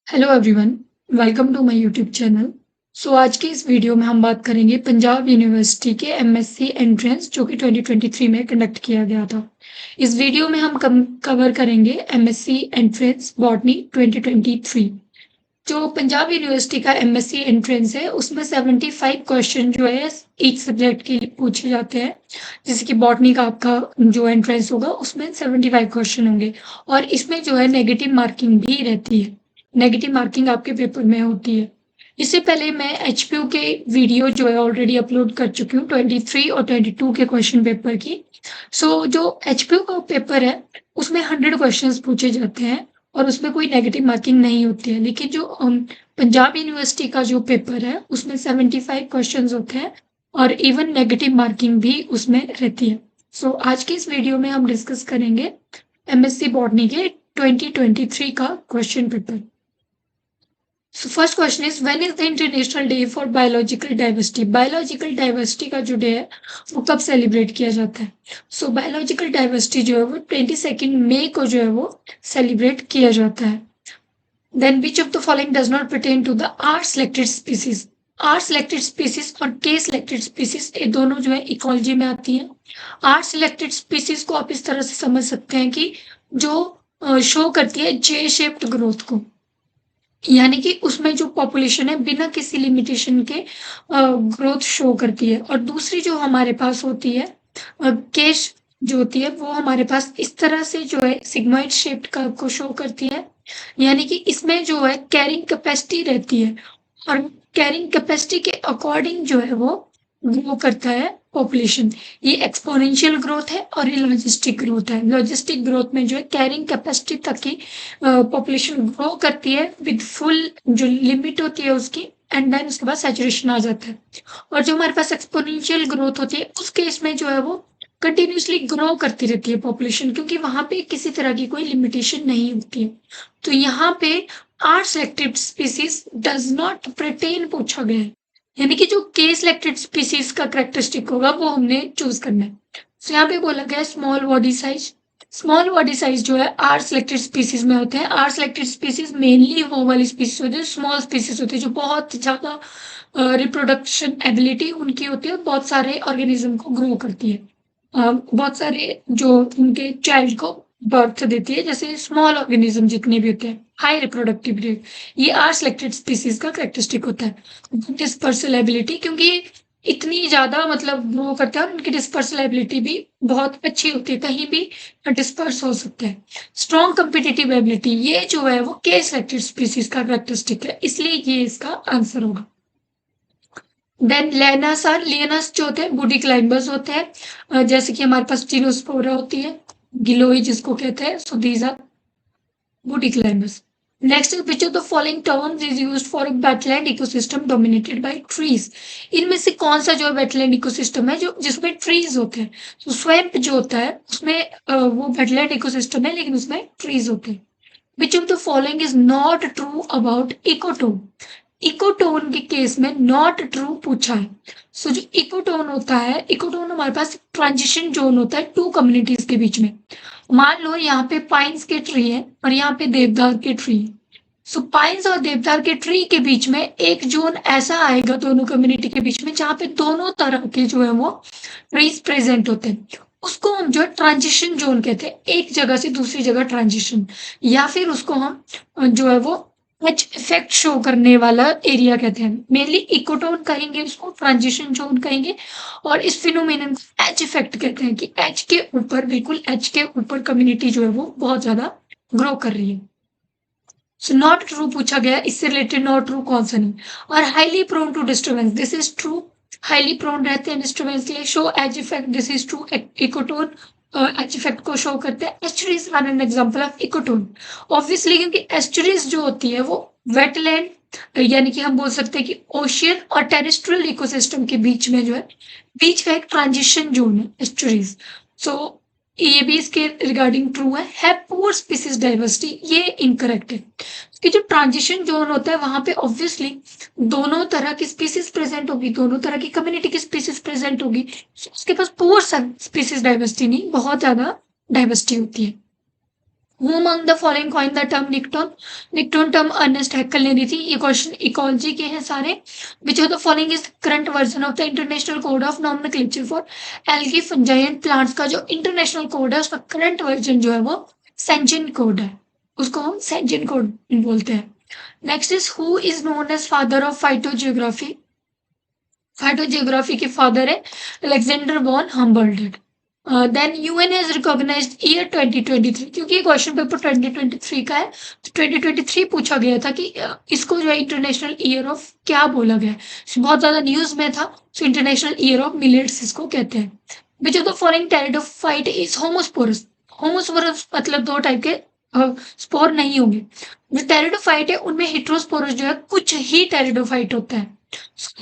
Hello everyone, welcome to my YouTube channel. आज की इस वीडियो में हम बात करेंगे पंजाब यूनिवर्सिटी के एमएससी एंट्रेंस जो कि 2023 में कंडक्ट किया गया था। इस वीडियो में हम कवर करेंगे एमएससी एंट्रेंस बॉटनी 2023। जो पंजाब यूनिवर्सिटी का एमएससी एंट्रेंस है उसमें 75 क्वेश्चन जो है ईच सब्जेक्ट के पूछे जाते हैं। जैसे कि बॉटनी का आपका जो एंट्रेंस होगा उसमें 75 क्वेश्चन होंगे और इसमें जो है नेगेटिव मार्किंग भी रहती है। नेगेटिव मार्किंग आपके पेपर में होती है। इससे पहले मैं एचपीयू के वीडियो जो है ऑलरेडी अपलोड कर चुकी हूँ 23 और 22 के क्वेश्चन पेपर की। जो एचपीयू का पेपर है उसमें 100 क्वेश्चंस पूछे जाते हैं और उसमें कोई नेगेटिव मार्किंग नहीं होती है। लेकिन जो पंजाब यूनिवर्सिटी का जो पेपर है उसमें 75 क्वेश्चंस होते हैं और इवन नेगेटिव मार्किंग भी उसमें रहती है। आज की इस वीडियो में हम डिस्कस करेंगे एमएससी बॉटनी के 2023 का question paper. First question is when is the international day for biological diversity. Biological diversity का जो डे है वो कब सेलिब्रेट किया जाता है। बायोलॉजिकल डाइवर्सिटी जो है वो 22 मई को जो है वो सेलिब्रेट किया जाता है। Then which of the following does not pertain to the r selected species. R selected species और के सिलेक्टेड स्पीसीज ये दोनों जो है इकोलॉजी में आती हैं। आर सिलेक्टेड स्पीसीज को आप इस तरह से समझ सकते हैं कि जो शो करती है जे शेप्ड ग्रोथ को, यानी कि उसमें जो पॉपुलेशन है बिना किसी लिमिटेशन के ग्रोथ शो करती है। और दूसरी जो हमारे पास होती है केश जो होती है वो हमारे पास इस तरह से जो है सिग्मॉइड शेप्ड कर्व को शो करती है, यानी कि इसमें जो है कैरिंग कैपेसिटी रहती है और कैरिंग कैपेसिटी के अकॉर्डिंग जो है वो ग्रो करता है पॉपुलेशन। ये एक्सपोनेंशियल ग्रोथ है और ये लॉजिस्टिक ग्रोथ है। लॉजिस्टिक ग्रोथ में जो है कैरिंग कैपेसिटी तक की पॉपुलेशन ग्रो करती है विद फुल जो लिमिट होती है उसकी, एंड देन उसके बाद सैचुरेशन आ जाता है। और जो हमारे पास एक्सपोनेंशियल ग्रोथ होती है उस केस में जो है वो कंटिन्यूसली ग्रो करती रहती है पॉपुलेशन, क्योंकि वहां पे किसी तरह की कोई लिमिटेशन नहीं होती है। तो यहाँ पे r selected species does not pertain पूछा गया है, यानी कि जो के सिलेक्टेड स्पीसीज का करेक्टरिस्टिक होगा वो हमने चूज करना है। यहाँ पे बोला गया small body size. Small body size जो है आर सिलेक्टेड स्पीसीज में होते हैं। आर सिलेक्टेड स्पीसीज मेनली वो वाली स्पीसीज होती है, स्मॉल स्पीसीज होती है जो बहुत ज्यादा रिप्रोडक्शन एबिलिटी उनकी होती है, बहुत सारे ऑर्गेनिज्म को ग्रो करती है, बहुत सारे जो उनके चाइल्ड को बर्थ देती है, जैसे स्मॉल ऑर्गेनिज्म जितने भी होते हैं, हाई रिप्रोडक्टिव रेट। ये आर सिलेक्टेड स्पीसीज का करेक्टरिस्टिक होता है। डिस्पर्सल एबिलिटी, क्योंकि इतनी ज्यादा मतलब ग्रो करते हैं और उनकी डिस्पर्सल एबिलिटी भी बहुत अच्छी होती है, कहीं भी डिस्पर्स हो सकते हैं। स्ट्रॉन्ग कंपिटिटिव एबिलिटी, ये जो है वो के सिलेक्टेड स्पीसीज का करेक्टरिस्टिक है, इसलिए ये इसका आंसर होगा। देन लियनस जो होते हैं बूडी क्लाइंबर्स होते हैं, जैसे कि हमारे पास जिनोस्पोरा होती है, गिलोई जिसको कहते हैं, so these are woody climbers. Next is which of the following terms is used for a wetland ecosystem dominated by trees. इनमें से कौन सा जो वेटलैंड इकोसिस्टम है जो जिसमें ट्रीज होते हैं। तो स्वैम्प जो होता है उसमें वो वेटलैंड इकोसिस्टम है लेकिन उसमें ट्रीज होते हैं। विच of the following is not true about ecotone. Ecotone के केस में नॉट ट्रू पूछा है। जो इकोटोन होता है, इकोटोन हमारे पास ट्रांजिशन जोन होता है टू कम्युनिटीज के बीच में। मान लो यहाँ पे पाइन्स के ट्री है और यहाँ पे देवदार के ट्री है। पाइन्स और देवदार के ट्री के बीच में एक जोन ऐसा आएगा दोनों कम्युनिटी के बीच में जहाँ पे दोनों तरह के जो है वो ट्रीज प्रेजेंट होते हैं। उसको हम जो है ट्रांजिशन जोन कहते हैं, एक जगह से दूसरी जगह ट्रांजिशन, या फिर उसको हम जो है वो एच इफेक्ट शो करने वाला एरिया कहते हैं। मेनली इकोटोन कहेंगे, उसको ट्रांजिशन जोन कहेंगे, और इस फिनोमेनन को एच इफेक्ट कहते हैं कि एच के ऊपर, बिल्कुल एच के ऊपर कम्युनिटी जो है वो बहुत ज्यादा ग्रो कर रही है। नॉट ट्रू पूछा गया, इससे रिलेटेड नॉट ट्रू कौन सा नहीं। और highly prone to disturbance, this is true. Highly prone रहते हैं डिस्टर्बेंस के लिए। Show edge effect, this is true. Ecotone edge effect को शो करते हैं। Estuaries are an example of ecotone, obviously, क्योंकि एस्चुरीज जो होती है वो वेटलैंड, यानी कि हम बोल सकते हैं कि ओशियन और टेरेस्ट्रियल इकोसिस्टम के बीच में जो है बीच का एक ट्रांजिशन जोन है एस्चुरीज। ये भी इसके रिगार्डिंग ट्रू है पुअर स्पीसीज डाइवर्सिटी, ये इनकरेक्ट है। कि जो ट्रांजिशन जोन होता है वहां पे ऑब्वियसली दोनों तरह की स्पीसीज प्रेजेंट होगी, दोनों तरह की कम्युनिटी की स्पीसीज प्रेजेंट होगी। उसके पास पुअर स्पीसीज डाइवर्सिटी नहीं, बहुत ज्यादा डाइवर्सिटी होती है। Who among the following coined the term nekton? Nekton term Ernest Haeckel ने दी थी। ये क्वेश्चन इकोलॉजी के हैं सारे। Which of the following is current version of the international code of nomenclature for algae fungi and plants? का जो international code है उसका करंट वर्जन जो है वो सेंजिन कोड है, उसको हम सेंजिन कोड बोलते हैं। Next is who is known as father of phytogeography? Phytogeography के फादर है Alexander von Humboldt. Then UN has recognized year 2023, क्योंकि ये क्वेश्चन पेपर 2023 का है, तो 2023 पूछा गया था कि इसको जो है इंटरनेशनल ईयर ऑफ क्या बोला गया है। बहुत ज्यादा न्यूज में था, so international year of millets इसको कहते हैं। विच of the following pteridophyte is homosporous? Homosporous मतलब दो टाइप के स्पोर नहीं होंगे। जो टेरिडोफाइट है उनमें हेट्रोस्पोरस जो है कुछ ही टेरिडोफाइट होता है।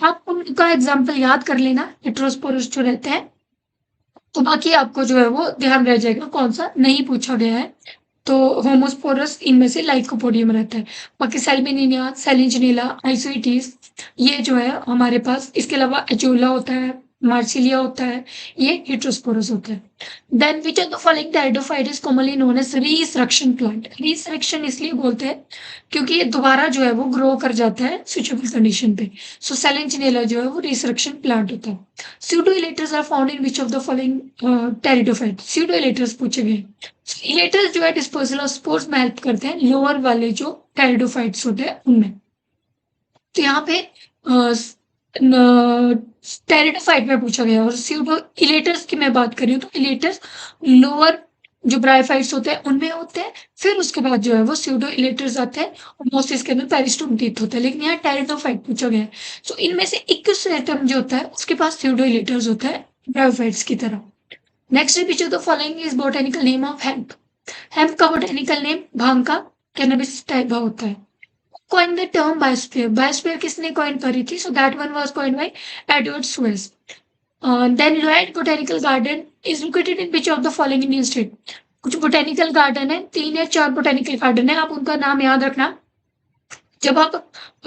आप उनका एग्जाम्पल याद कर लेना, हेट्रोस्पोरस जो रहते हैं, तो बाकी आपको जो है वो ध्यान रह जाएगा कौन सा नहीं पूछा गया है। तो होमोस्पोरस इनमें से लाइकोपोडियम रहता है। बाकी सेलमिनिया, सेलिजनेला, आइसोइटिस ये जो है हमारे पास, इसके अलावा एजोला होता है, मार्सिलिया होता है, ये हेट्रोस्पोरस होता है। Then which of the following pteridophyte is commonly known as resurrection plant? Resurrection इसलिए बोलते हैं क्योंकि ये दोबारा जो है वो ग्रो कर जाता है सुटेबल कंडीशन पे। सो सेलिजनेला जो है वो रीसरेक्शन प्लांट होता है। Pseudoelaters are found in which of the following pteridophytes? Pseudoelaters पूछे गए। इलेटर्स जो है डिस्पोजल ऑफ स्पोर्स में हेल्प करते हैं लोअर वाले जो टेरिडोफाइट्स होते हैं उनमें। तो यहाँ पे टेरिडोफाइट में पूछा गया, और स्यूडो इलेटर्स की मैं बात करी हूँ तो इलेटर्स लोअर जो ब्रायोफाइट्स होते हैं उनमें होते हैं, फिर उसके बाद जो है वो स्यूडो इलेटर्स आते हैं और मोस्ट इसके अंदर पेरिस्टोम टीथ होता है, लेकिन यहाँ टेरिडोफाइट पूछा गया है। सो इनमें से इक्विस्टेटम जो होता है उसके पास स्यूडो इलेटर्स होता है ब्रायोफाइट्स की तरह। Next which of the following is botanical name of hemp? Hemp का बोटेनिकल नेम भांग का कैनबिस टाइपा होता है। Coin the term biosphere? Biosphere किसने कॉइन करी थी? So that one was coined by Edward Suess. Then Lloyd botanical garden is located in which of the following Indian state? कुछ बोटेनिकल गार्डन है, 3 या 4 बोटेनिकल गार्डन है, आप उनका नाम याद रखना। जब आप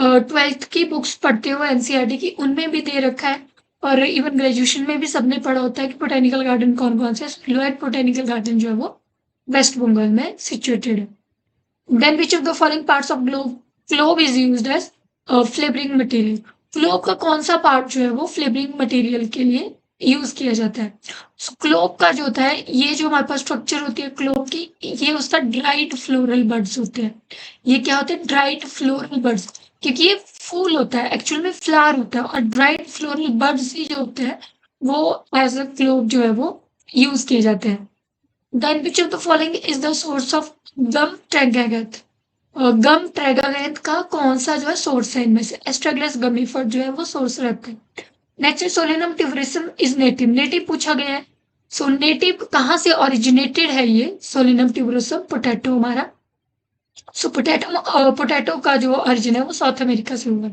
12th की बुक्स पढ़ते हो एनसीईआरटी की, उनमें भी दे रखा है, और इवन ग्रेजुएशन में भी सबने पढ़ा होता है कि बोटेनिकल गार्डन कौन कौन से। लोएड बोटेनिकल गार्डन जो है वो वेस्ट बंगाल में सिचुएटेड है। Then which of the following parts of globe is used as flavouring material? Globe का कौन सा पार्ट जो है वो फ्लेवरिंग मटेरियल के लिए यूज किया जाता है? सो ग्लोब का जो होता है, ये जो हमारे पास स्ट्रक्चर होती है ग्लोब की, ये उसका ड्राइड फ्लोरल बड्स होते हैं। ये क्या होते हैं? ड्राइड फ्लोरल बड्स, क्योंकि ये फूल होता है, एक्चुअल में फ्लावर होता है, और ड्राइड फ्लोरल बड्स ही जो होते हैं वो एज अ ग्लोब जो है वो यूज किए जाते हैं। Then which of the following is the source of gum tragacanth? Gum tragacanth का कौन सा जो है सोर्स है इनमें से? एस्ट्रेगलस गमीफर जो है वो सोर्स रहते हैं। Next Solanum tuberosum is native? Native पूछा गया है। सो नेटिव कहाँ से ओरिजिनेटेड है? ये सोलेनम टिवरिसम पोटैटो हमारा। सो पोटैटो का जो ओरिजिन है वो साउथ अमेरिका से हुआ।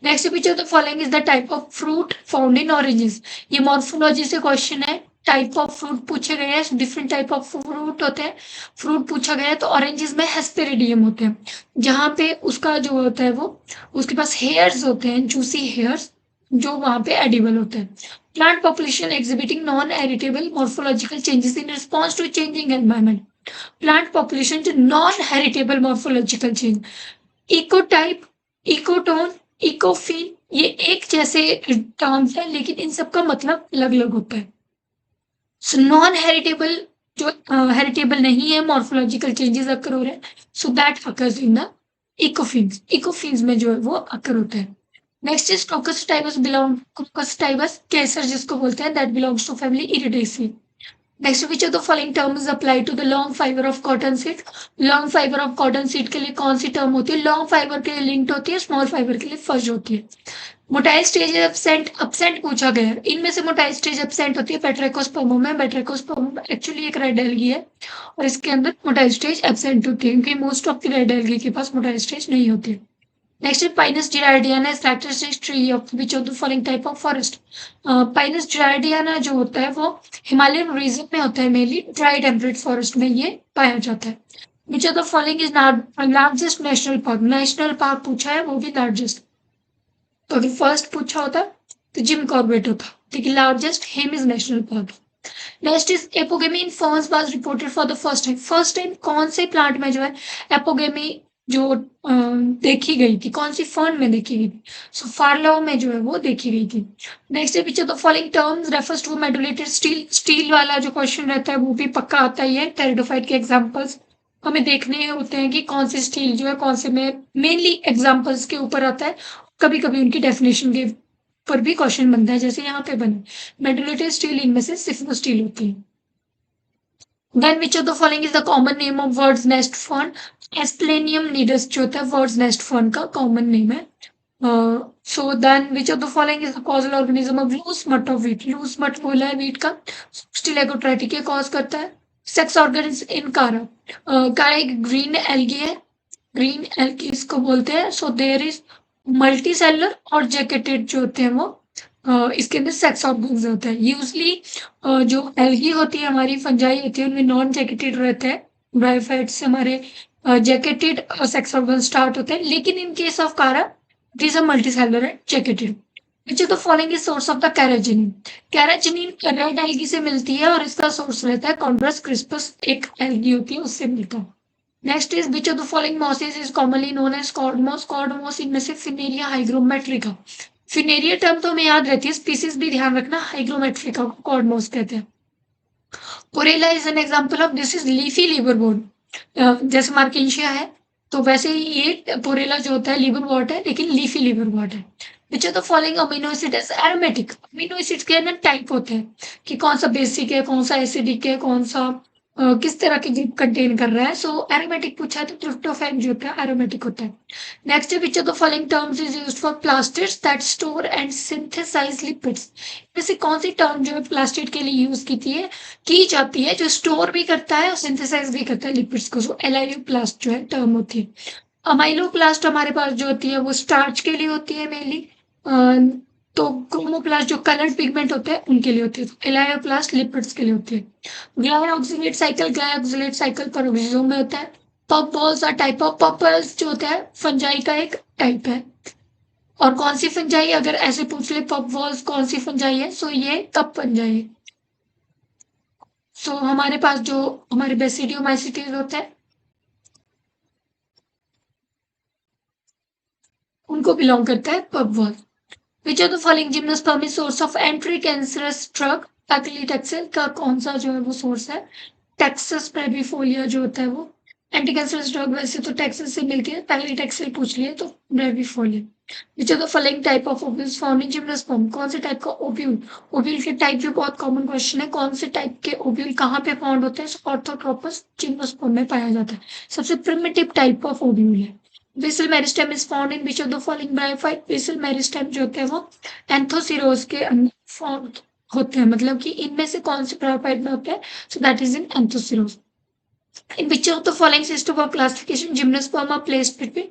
Next which of the following is the type of fruit found in oranges? ये मॉर्फोलॉजी से क्वेश्चन है। टाइप ऑफ फ्रूट पूछे गए हैं, डिफरेंट टाइप ऑफ फ्रूट होते हैं, फ्रूट पूछा गया है, तो ऑरेंजेस में हेस्पेरिडियम होते हैं, जहाँ पे उसका जो होता है वो उसके पास हेयर्स होते हैं, जूसी हेयर्स, जो वहां पे एडिबल होते हैं। Plant population exhibiting non heritable morphological changes in response to changing environment? Plant population जो non heritable morphological change, ecotype, ecotone, ecophene, ये एक जैसे टर्म्स है लेकिन इन सबका मतलब अलग अलग होता है। सो नॉन हेरिटेबल जो हेरिटेबल नहीं है, मॉर्फोलॉजिकल चेंजेस अकर हो रहे हैं, so that occurs in the ecophenes. Ecophenes में जो है वो अकर होता है। Next is crocus belong, crocus केसर जिसको बोलते हैं, that belongs to family Iridaceae. Next which of the following term is apply to the long fibre of cotton seed? Long fibre of cotton seed के लिए कौन सी term होती है? Long fibre के लिए लिंक्ड होती है, स्मॉल फाइबर के लिए फज होती है। मोटाइल स्टेज एब्सेंट, एब्सेंट पूछा गया है। इनमें से मोटाइल स्टेज एब्सेंट होती है पेट्राइकोस्पर्मम में। पेट्राइकोस्पर्मम एक्चुअली एक रेड एल्गी है, और इसके अंदर मोटाइल स्टेज एब्सेंट होती है, क्योंकि most of the red algae के पास मोटाइल स्टेज नहीं होती है। नेक्स्ट है Pinus gerardiana is characteristic tree of which of the following type of forest? Pinus gerardiana जो होता है वो हिमालयन रीजन में होता है, मेनली ड्राई टेम्परेट फॉरेस्ट में ये पाया जाता है। Which of the following is largest national park? National park पूछा है, वो भी लार्जेस्ट। तो अगर फर्स्ट पूछा होता तो जिम कॉर्बेट होता, लेकिन largest Hemis national park. Next is apogamy in ferns was reported for the first time कौन से प्लांट में जो है एपोगेमी जो देखी गई थी, कौन सी फर्न में देखी गई थी? सो फार्लो में जो है वो देखी गई थी। नेक्स्ट है which of the following terms refers to medullated stele. Stele वाला जो क्वेश्चन रहता है वो भी पक्का आता ही है। टेरिडोफाइट के एग्जांपल्स हमें देखने होते हैं कि कौन सी स्टील जो है कौन से में मेनली एग्जांपल्स के ऊपर आता है, कभी कभी उनकी डेफिनेशन के पर भी क्वेश्चन बनता है, जैसे यहाँ पे बने मेडुलेटेड स्टील, इनमें से सिर्फ स्टील होती है। Then which of the following is the common name of bird's nest fern? Asplenium nidus जो होता है bird's nest fern का common name है। So then which of the following is the causal organism of loose smut of wheat? Loose smut बोला है wheat का, स्टिलेकोट्राइटिके cause करता है। Sex organs in Chara, Chara एक ग्रीन एल्गी है, green algae इसको बोलते हैं। So there is multicellular और जैकेटेड जो होते हैं वो इसके अंदर सेक्स ऑर्गन्स होते हैं। यूजली जो एल्गी होती है हमारी फंजाई होती है उनमें नॉन जैकेटेड रहते हैं, ब्रायोफाइट्स से हमारे जैकेटेड सेक्स ऑर्गन स्टार्ट होते हैं, लेकिन in case of Chara it is a multicellular and jacketed. Which of the following is source of the carrageenan? Carrageenan red algae से मिलती है और इसका सोर्स रहता है कॉन्ड्रस क्रिस्पस, एक एल्गी होती है उससे मिलता है। Next is which of the following mosses is commonly known as cord moss? Cord moss इनमें से फिनेरिया हाइग्रोमेट्रिका। फिनेरिया टर्म तो हमें याद रहती है, स्पीसीज भी ध्यान रखना, हाइग्रोमेट्रिका को कॉर्डमॉस कहते हैं। Porella is an example of this is leafy liverwort, जैसे मार्केंशिया है तो वैसे ही ये पोरेला जो होता है लिवरवॉर्ट है, लेकिन लीफी लिवरवॉर्ट है। Which of the following amino acid is aromatic? Amino acids के ना टाइप होते हैं कि कौन सा बेसिक है, कौन सा एसिडिक है, कौन सा किस तरह के ग्रुप कंटेन कर रहा है। सो एरोमेटिक पूछा है तो ट्रिप्टोफैन जो होता है एरोमेटिक होता है। Next which of the following terms is used for plastids that store and synthesize lipids? वैसे कौन सी टर्म जो है प्लास्टिड के लिए यूज की जाती है जो स्टोर भी करता है और सिंथेसाइज भी करता है लिपिड्स को? सो एलायोप्लास्ट जो है टर्म होती है। अमाइलोप्लास्ट हमारे पास जो होती है वो स्टार्च के लिए होती है मेनली, तो क्रोमोप्लास्ट जो कलर्ड पिगमेंट होते हैं उनके लिए होती है। तो एलायोप्लास्ट लिपिड्स के लिए होती है। ग्लाइऑक्सिलेट साइकिल परवेजोम में होता है। Puff balls are type of puffers जो होता है फंजाई का एक टाइप है। और कौन सी फंजाई, अगर ऐसे पूछ ले पफ बॉल्स कौन सी फंजाई है, सो ये कप फंजाई है। सो हमारे पास जो हमारे बेसिडियोमाइसिटीज होता है उनको बिलोंग करता है puff ball. Which of the following gymnosperm is source of anti cancerous drug? Paclitaxel का कौन सा जो है वो सोर्स है? टेक्सस ब्रेविफोलिया जो होता है वो एंटी कैंसरस ड्रग, वैसे तो टेक्सस से मिलती है, पैक्लिटेक्सेल पूछ लिए तो brevifolia. Which of the following type of ovules found in gymnosperm? कौन से टाइप का ओव्यूल? ओव्यूल के टाइप भी बहुत कॉमन क्वेश्चन है, कौन से टाइप के ओव्यूल कहाँ पे फाउंड होते हैं? ऑर्थोट्रोपस जिम्नोस्पर्म में पाया जाता है, सबसे प्रिमिटिव टाइप ऑफ ओव्यूल है। Basal meristem is found in which of the following bryophyte? Basal meristem जो होते हैं वो एंथोसिरोज के अंदर फाउंड होते हैं, मतलब कि इनमें से कौन से ब्रायोफाइट में होते हैं? So that is in Anthoceros. In which of the following system of classification gymnosperm are placed between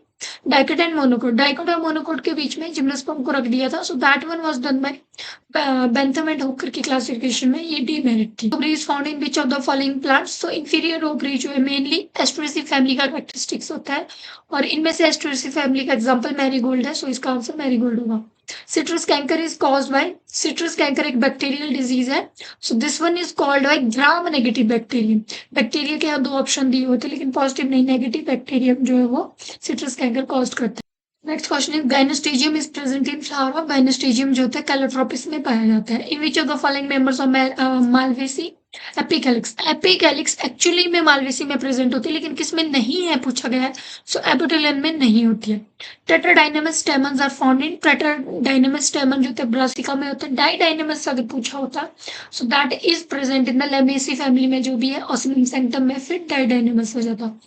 dicot and monocot? Dicot और monocot के बीच में जिम्नोस्पर्म को रख दिया था। So that one was done by Bentham and Hooker की classification में ये डीमेरिट थी। Ovary is found in which of the following plants? So inferior ovary जो है मेनली एस्ट्रेसी फैमिली का कैरेक्टरिस्टिक्स होता है और इनमें से एस्ट्रेसी फैमिली का एग्जांपल मैरीगोल्ड है। सो इसका आंसर मैरीगोल्ड होगा। Citrus canker is caused by, citrus canker एक बैक्टीरियल डिजीज है। So this one is called by gram negative bacterium. Bacteria के यहाँ दो ऑप्शन दिए होते लेकिन पॉजिटिव नहीं, नेगेटिव बैक्टीरियम जो है वो सिट्रस कैंकर कॉज करता है। Next question is gynostegium is present in flower of, gynostegium जो होता है कैलोट्रोपिस में पाया जाता है। In which of the following members of Malvaceae epicalyx? Epicalyx actually में मालवेसी में प्रेजेंट होती है लेकिन किस में नहीं है पूछा गया है। सो एपिटेलियन में नहीं होती है। Tetradynamous stamens are found in, tetradynamous stamen जो होता है ब्रासिका में होता है। डाइडाइनेमस अगर पूछा होता so that is present in the Lamiaceae family में जो भी है, ऑसिलम सेंटम में फिर डाइडाइनेमस हो जाता।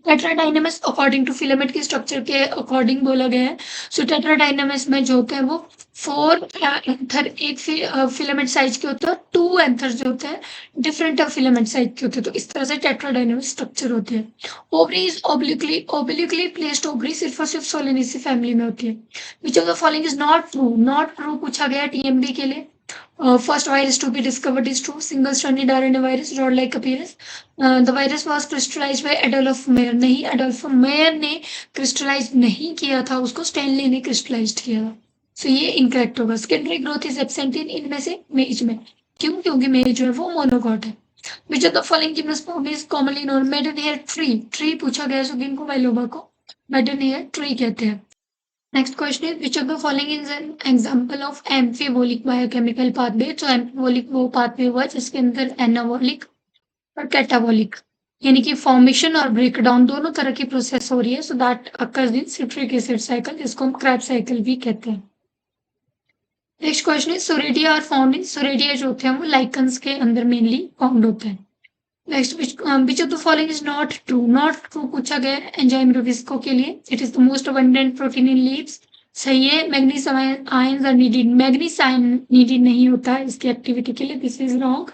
टेट्राडाइनेमस अकॉर्डिंग टू फिलामेंट के स्ट्रक्चर के अकॉर्डिंग बोला गया है। सो टेट्राडाइनेमस में जो होते हैं वो 4 एंथर एक फिलामेंट साइज के होते हैं, 2 एंथर जो होते हैं डिफरेंट फिलामेंट साइज के होते हैं। तो इस तरह से टेट्राडाइनेमस स्ट्रक्चर होते हैं। Ovary is obliquely placed ovary सिर्फ और सिर्फ सोलेनेसी फैमिली में होती है। Which of the following is not true? Not true पूछा गया टीएमबी के लिए। First virus to be discovered is true. Single-stranded RNA virus, rod-like appearance. The virus was crystallized by Adolf Meyer. नहीं, Adolf Meyer ने crystallize नहीं किया था, उसको स्टैनली ने crystallized किया था। So ये incorrect होगा। Secondary growth is absent in इनमें से मेज में। क्यों? क्योंकि मेल जो है वो मोनोकॉट है। Which of the following gymnosperm is commonly known maiden hair tree? Tree पूछा गया सो गिंको बाइलोबा को मेडन हेयर ट्री कहते हैं। Next question is which of the following is an example of amphibolic biochemical pathway? तो amphibolic वो pathway हुआ जिसके अंदर एनाबोलिक और कैटाबोलिक यानी कि फॉर्मेशन और ब्रेकडाउन दोनों तरह की प्रोसेस हो रही है, so that occurs in citric acid cycle, जिसको हम क्रेब्स साइकिल भी कहते हैं। Next question is soredia are found in? Soredia जो होते हैं वो लाइकन्स के अंदर मेनली फाउंड होते हैं। Next which of the following is not true? Not true पूछा गया है एंजाइम रुबिस्को के लिए। It is the most abundant protein in leaves. सही है। Manganese ions are needed. Manganese ion needed नहीं होता है इसकी एक्टिविटी के लिए। This is wrong.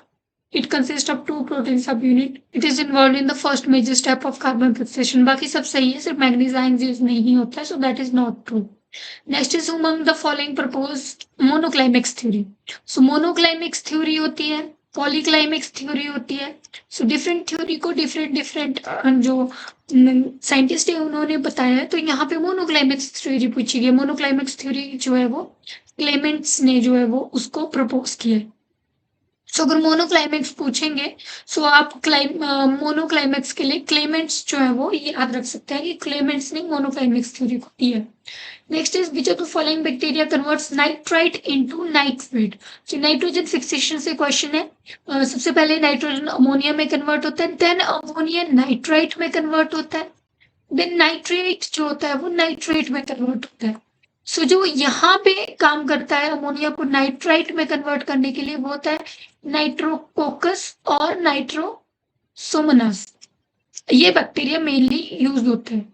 It consists of 2 protein subunit. It is involved in the first major step of carbon fixation. बाकी सब सही है, सिर्फ मैग्नीज आयंस यूज नहीं होता है, so that is not true. Next is among the following proposed monoclimax theory. So monoclimax theory होती है, polyclimax theory होती है. So different theory को different जो साइंटिस्ट है उन्होंने बताया है, तो यहाँ पे मोनोक्लाइमेक्स थ्योरी पूछी गई। मोनोक्लाइमेक्स थ्योरी जो है वो क्लेमेंट्स ने जो है वो उसको प्रपोज किया है। सो अगर मोनोक्लाइमेक्स पूछेंगे सो आप मोनोक्लाइमेक्स के लिए क्लेमेंट्स जो है वो ये याद रख सकते हैं कि क्लेमेंट्स ने मोनोक्लाइमेक्स थ्योरी को दिया। Next is which of the following bacteria converts nitrite into nitrate? तो नाइट्रोजन फिक्सेशन से क्वेश्चन है। सबसे पहले नाइट्रोजन अमोनिया में कन्वर्ट होता है, देन अमोनिया नाइट्राइट में कन्वर्ट होता है, देन नाइट्रेट जो होता है वो नाइट्रेट में कन्वर्ट होता है। सो जो यहाँ पे काम करता है अमोनिया को नाइट्राइट में कन्वर्ट करने के लिए वो होता है नाइट्रोकोकस और नाइट्रोसोमोनास। ये बैक्टीरिया मेनली यूज होते हैं,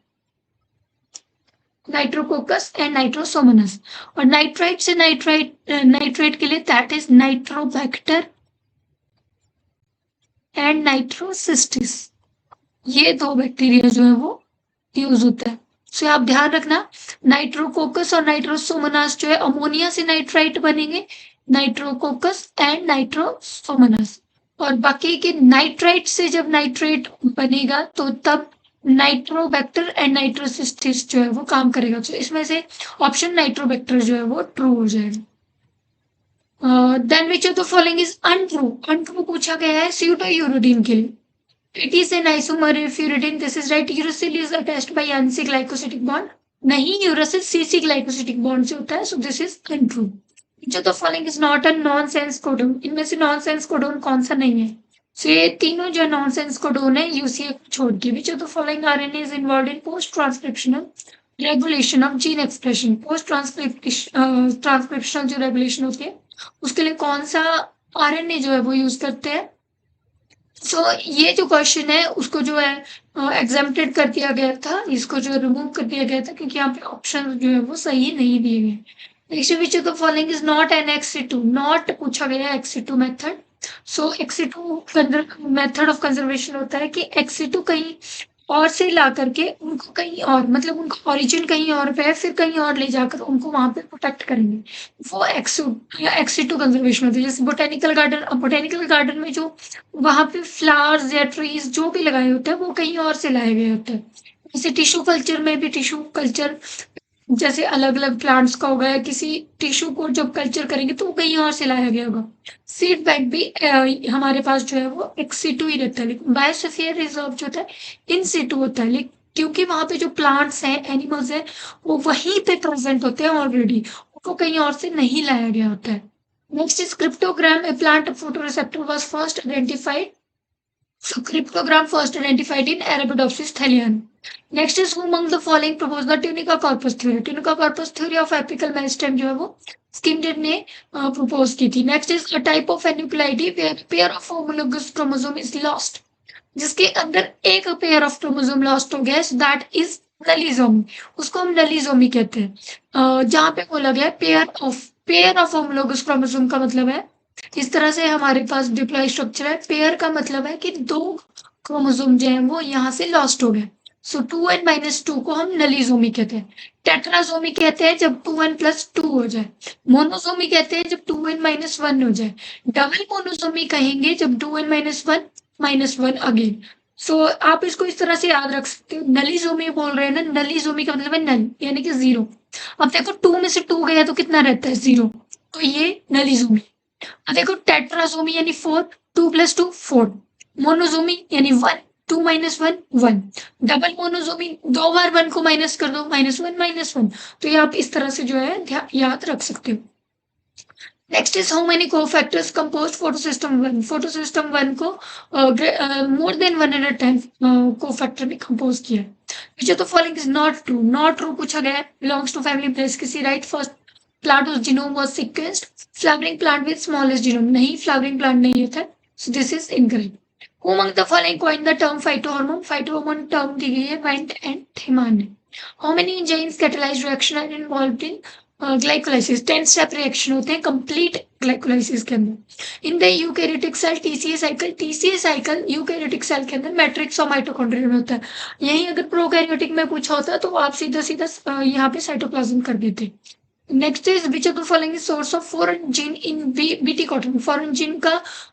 नाइट्रोकोकस एंड नाइट्रोसोमोनास। और नाइट्राइट से नाइट्रेट के लिए दैट इज नाइट्रोबैक्टर एंड नाइट्रोसिस्टिस। ये 2 बैक्टीरिया जो है वो यूज होता है। सो आप ध्यान रखना, नाइट्रोकोकस और नाइट्रोसोमोनास जो है अमोनिया से नाइट्राइट बनेंगे, नाइट्रोकोकस एंड नाइट्रोसोमोनास। और बाकी के नाइट्राइट से जब नाइट्रेट बनेगा तो तब नाइट्रोबैक्टर एंड नाइट्रोसिस्टिस जो है वो काम करेगा। तो इसमें से ऑप्शन नाइट्रोबैक्टर जो है वो ट्रू हो जाएगा। Then which of the following is untrue? Untrue पूछा गया है स्यूडोयूरोडीन के लिए। It is an isomer of uridine. This is right. Uracil is attached by NC glycosidic bond. नहीं, uracil CC glycosidic bond से होता है. So this is untrue. Which of the following is not a nonsense codon? इनमें से nonsense codon कौन सा नहीं है? So ये तीनों जो nonsense codon है UCA को छोड़ के. Which of the following RNA is involved in post-transcriptional regulation of gene expression? Post-transcriptional जो regulation होती है उसके लिए कौन सा RNA जो है वो यूज करते हैं? सो ये जो क्वेश्चन है उसको जो है एग्जेम्प्टेड कर दिया गया था, इसको जो रिमूव कर दिया गया था क्योंकि यहाँ पे ऑप्शन जो है वो सही नहीं दिए गए। Next which of the following is not an XC2? Not पूछा गया है XC2 method. So XC2 method of conservation होता है कि XC2 कहीं और से ला करके उनको कहीं और, मतलब उनका ओरिजिन कहीं और पे है, फिर कहीं और ले जाकर उनको वहां पे प्रोटेक्ट करेंगे, वो XC2 कंजर्वेशन होती है। जैसे बोटेनिकल गार्डन में जो वहां पे फ्लावर्स या ट्रीज जो भी लगाए होते हैं वो कहीं और से लाए गए होते हैं। जैसे टिश्यू कल्चर में भी टिश्यू कल्चर जैसे अलग अलग प्लांट्स का होगा या किसी टिश्यू को जब कल्चर करेंगे तो वो कहीं और से लाया गया होगा। सीड बैंक भी हमारे पास जो है वो XC2 ही रहता है, लेकिन बायोस्फीयर रिजर्व जो होता है इन सिटू होता है, लेकिन क्योंकि वहां पे जो प्लांट्स हैं एनिमल्स हैं वो वहीं पे प्रेजेंट होते हैं ऑलरेडी, उनको कहीं और से नहीं लाया गया होता है। Next is cryptogram, A plant photoreceptor was first identified. So cryptogram first identified in Arabidopsis thaliana. Next is who among the following proposed the tunica corpus theory? Tunica corpus theory of apical meristem जो है वो स्किनडेड ने propose की थी। Next is a type of aneuploidy where pair of homologous chromosome is lost, जिसके अंदर एक pair of chromosome lost हो गया, दैट इज नलिजोमी। उसको हम नलिजोमी कहते हैं। जहां पे बोला गया पेयर ऑफ होमोलोगस क्रोमोसोम का मतलब है इस तरह से हमारे पास डिप्लॉय स्ट्रक्चर है। पेयर का मतलब है कि 2 क्रोमोसोम जो है वो यहाँ से लॉस्ट हो गए। सो 2n-2 को हम नलिजोमी कहते हैं। टेट्राजोमी कहते हैं जब 2n+2 हो जाए। मोनोजोमी कहते हैं जब 2n-1 हो जाए। डबल मोनोजोमी कहेंगे जब 2n-1 अगेन। सो आप इसको इस तरह से याद रख सकते हो। नलिजोमी बोल रहे हैं ना, नलिजोमी का मतलब है नल यानी कि 0। अब देखो 2 में से 2 गया तो कितना रहता है 0, तो ये नलिजोमी। अब देखो टेट्रासोमी यानी 4, 2 + 2 4, मोनोसोमी यानी 1, 2 - 1 1, डबल मोनोसोमी 2 बार 1 को माइनस कर दो -1 -1, तो ये आप इस तरह से जो है याद रख सकते हो। Next is how many cofactors compose photosystem 1। Photosystem 1 को मोर देन 100 टाइम्स कोफैक्टर ने कंपोज किया है। Which of the following is not true? Not true पूछा गया है। Belongs to family Brassicaceae, right. First plant whose genome was sequenced, flowering plant with smallest genome, नहीं flowering plant नहीं होता है, so this is incorrect. Who among the following coined the term phytohormone? Phytohormone term दी गई है Went and Thiman ने. How many enzymes catalyzed reaction are involved in glycolysis? 10 step reaction होते हैं complete glycolysis के अंदर. In the eukaryotic cell TCA cycle eukaryotic cell के अंदर matrix और mitochondria में होता है. यही अगर prokaryotic में पूछा होता तो आप सीधा सीधा यहाँ पे cytoplasm कर देते. Next is which of the following source of foreign gene in BT cotton? Foreign gene का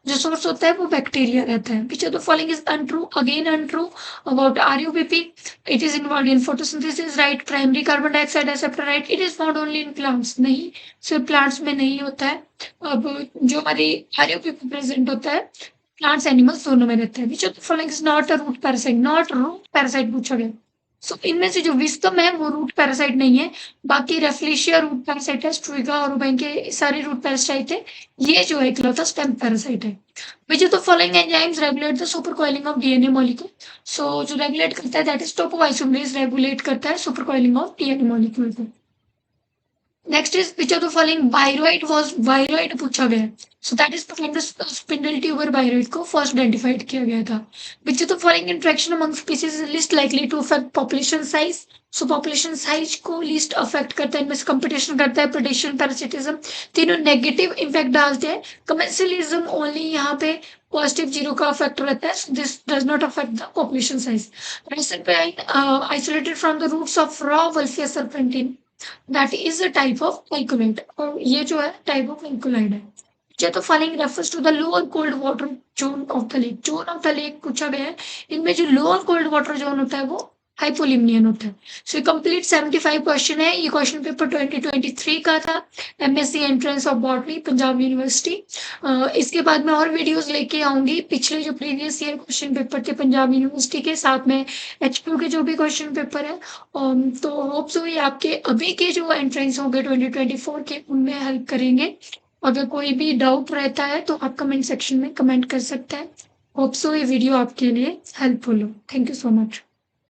जो सोर्स होता है वो बैक्टीरिया रहता है. Which of the following is untrue? Again untrue about RuBP. It is involve in photosynthesis, right. Primary carbon dioxide acceptor, right. It is found only in plants, नहीं, सिर्फ plants में नहीं होता है. अब जो हमारी आरयूबीपी प्रेजेंट होता है प्लांट्स एनिमल्स दोनों में रहता है. Which of the following is not a root parasite? Not root parasite पूछा गया. सो इनमें से जो विस्कम है वो रूट पैरासाइट नहीं है. बाकी रेफ्लिशिया रूट पैरासाइट है, स्ट्रिगा और के सारे रूट पैरासाइट है. ये जो है इकलौता स्टेम पैरासाइट है. Which of the following enzymes regulate the supercoiling of DNA molecule? So जो रेगुलेट करता है दैट इज टोपोआइसोमरेज, रेगुलेट करता है supercoiling of DNA molecule को. Next is which of the following viroid was viroid पूछा गया है. So that is protein spindle tuber viroid को फर्स्ट आइडेंटिफाइड किया गया था. Which of the following interaction among species is least likely to affect population size? So population size को least affect करता है, इनमें से कंपटीशन करता है, प्रेडेशन, पैरासिटिज्म, तीनों नेगेटिव इम्पैक्ट डालते हैं. कमर्शियलिज्म ओनली यहाँ पे पॉजिटिव 0 का अफेक्ट रहता है. This does not affect the population size. Isolated from the roots of rauwolfia serpentina, that is a type of alkaloid, और ये जो है टाइप ऑफ एल्कोलाइड है. तो following refers to the lower cold water zone of the lake. Zone of the lake पूछा गया है. इनमें जो लोअर कोल्ड वाटर जोन होता है वो हाइपोलिमियन होता है. सो कंप्लीट 75 क्वेश्चन है. ये क्वेश्चन पेपर 2023 का था, MSc entrance of botany, Punjab university. इसके बाद मैं और वीडियोस लेके आऊंगी. पिछले जो प्रीवियस ईयर क्वेश्चन पेपर थे पंजाब यूनिवर्सिटी के, साथ में एचपीयू के जो भी क्वेश्चन पेपर है, तो होप्स ये आपके अभी के जो एंट्रेंस होंगे 2024 के उनमें हेल्प करेंगे. अगर कोई भी डाउट रहता है तो आप कमेंट सेक्शन में कमेंट कर सकते हैं. होप्स ये वीडियो आपके लिए हेल्पफुल हो. Thank you so much.